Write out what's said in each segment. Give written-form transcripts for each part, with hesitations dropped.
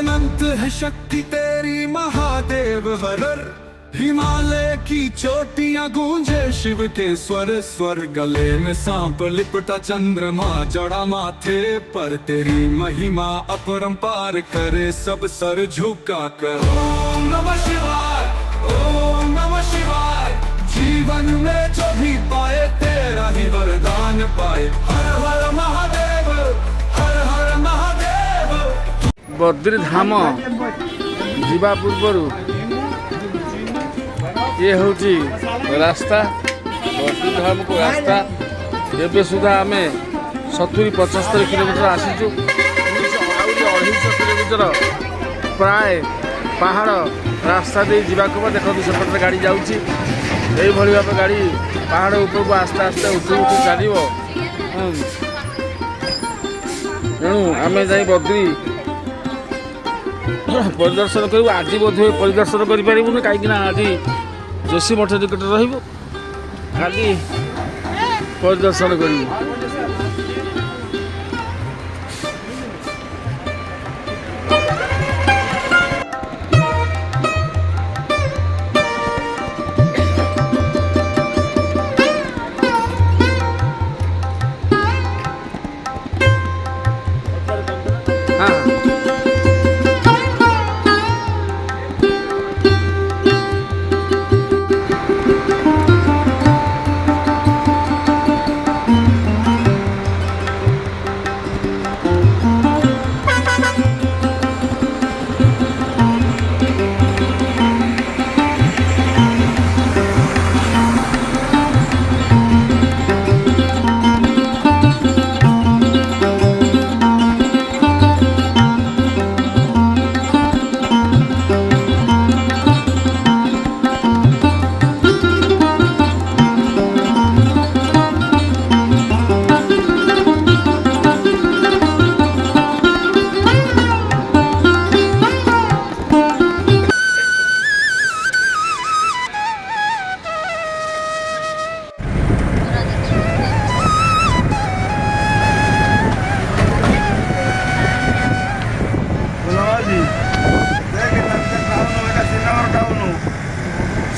अनंत है शक्ति तेरी महादेव हर हिमालय की चोटियां गूंजे शिव के स्वर स्वर गले में सांप लिपटा चंद्रमा जड़ा माथे पर तेरी महिमा अपरंपार करे सब सर झुका कर। ओम नमः शिवाय, ओम नमः शिवाय। जीवन में जो भी पाए तेरा ही वरदान पाए। हर हर महादेव, हर हर महादेव। बद्रीधाम जीवा पूर्व ये हूँ रास्ता बद्रीधाम को रास्ता एवं सुधा आम 70-75 किलोमीटर आसीचु। 250 किलोमीटर प्राय पहाड़ रास्ता दे जावाक देखो सेपटे गाड़ी जाऊँगी भाव गाड़ी पहाड़ ऊपर को आस्ते आस्ते उठी उठी चलो। तेणु आम जा बद्री परिदर्शन करूँ। आज बोध परिदर्शन करूँ कहीं आज जोशी मठ निकट रही खाली परिदर्शन करूँ।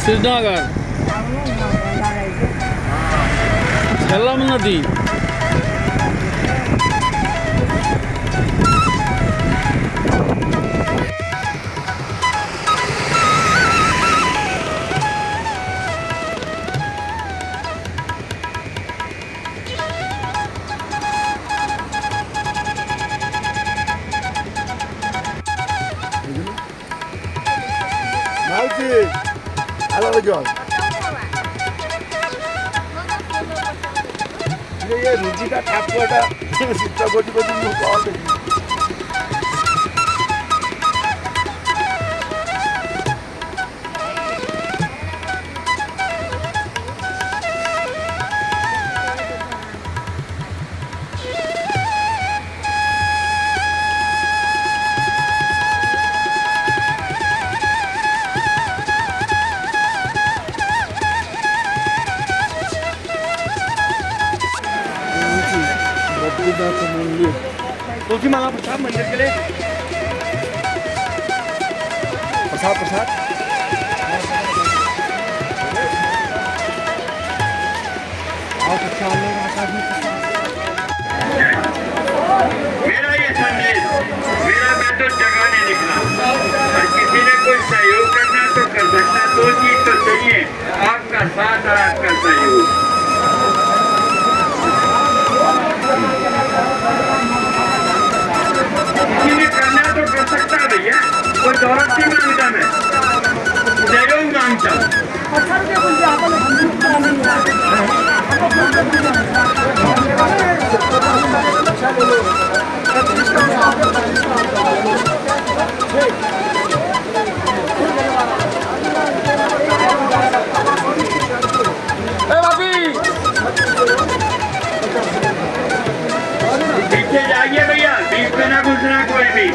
श्रीनगर झेलम नदी Hello, John. ये रुचि का ठाकुआ सीता गोटी को कॉल तुलसी माला प्रसाद मंदिर के लिए प्रसाद मेरा ये संदेश मैं तो जगाने निकला और किसी ने कोई सहयोग करना तो कर सकता। दो चीज तो चाहिए, आपका साथ और आपका सहयोग। करना तो कर सकता है भैया, कोई दौलत नहीं मांगता, मैं सहयोग मांगता हूँ। पीछे जाइए भैया, बीच में ना घुसना कोई भी,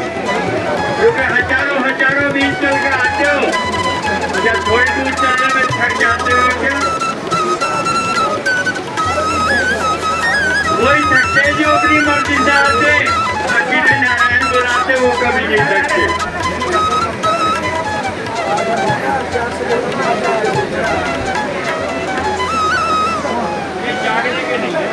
क्योंकि हजारों बीच चल कर आते हो, जब थोड़ी दूर चलने में थक जाते हो क्या? वही थकते जो अपनी मर्जी से आते, नारायण बुलाते वो भी नहीं सकते। ये जागने के नहीं है।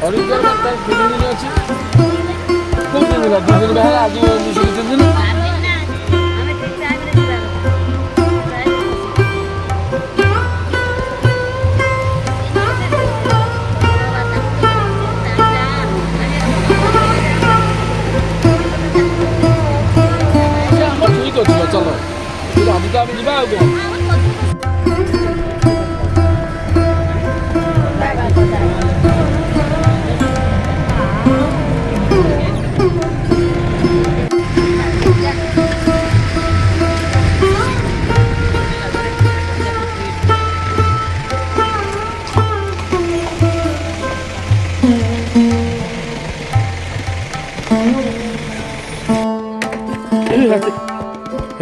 हरिद्वार में तार कितने दिन अच्छी कौन दिन मिला 2 दिन बाहर आज दूसरे दिन ठीक अच्छी चलो आज तो आम जा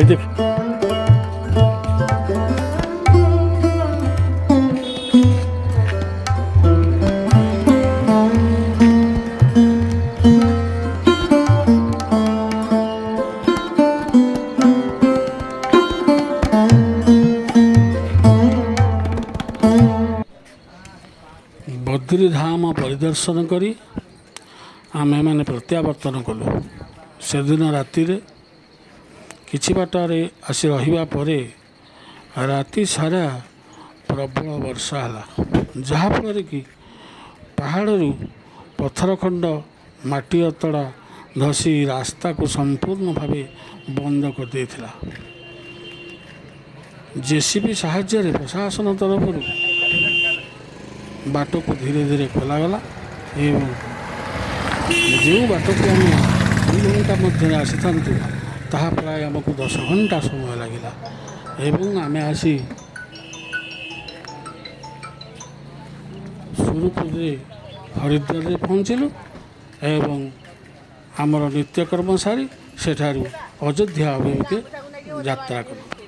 देख बद्रीधाम परिदर्शन करी आमे मैंने प्रत्यावर्तन कलु से दिन राति किछि बाटरे आसी रहिबा परे राति सारा प्रबल वर्षा है जहाँफल कि पहाड़ू पत्थर खंड माटी अतड़ा धसी रास्ता को संपूर्ण भाव बंद कर देथिला। जेसीबी साहाय्य प्रशासन तरफ बाट को धीरे धीरे खोलागला एवं जो बाट को आम 2 घंटा मध्य आसी था ताहा प्राय आमको 10 घंटा समय लगिला एवं आमे आसी सुरुपुर हरिद्वार पहुँचलु एवं आमर नित्यकर्म सारी सेठारू अयोध्या अभिमुखे यात्रा कलु।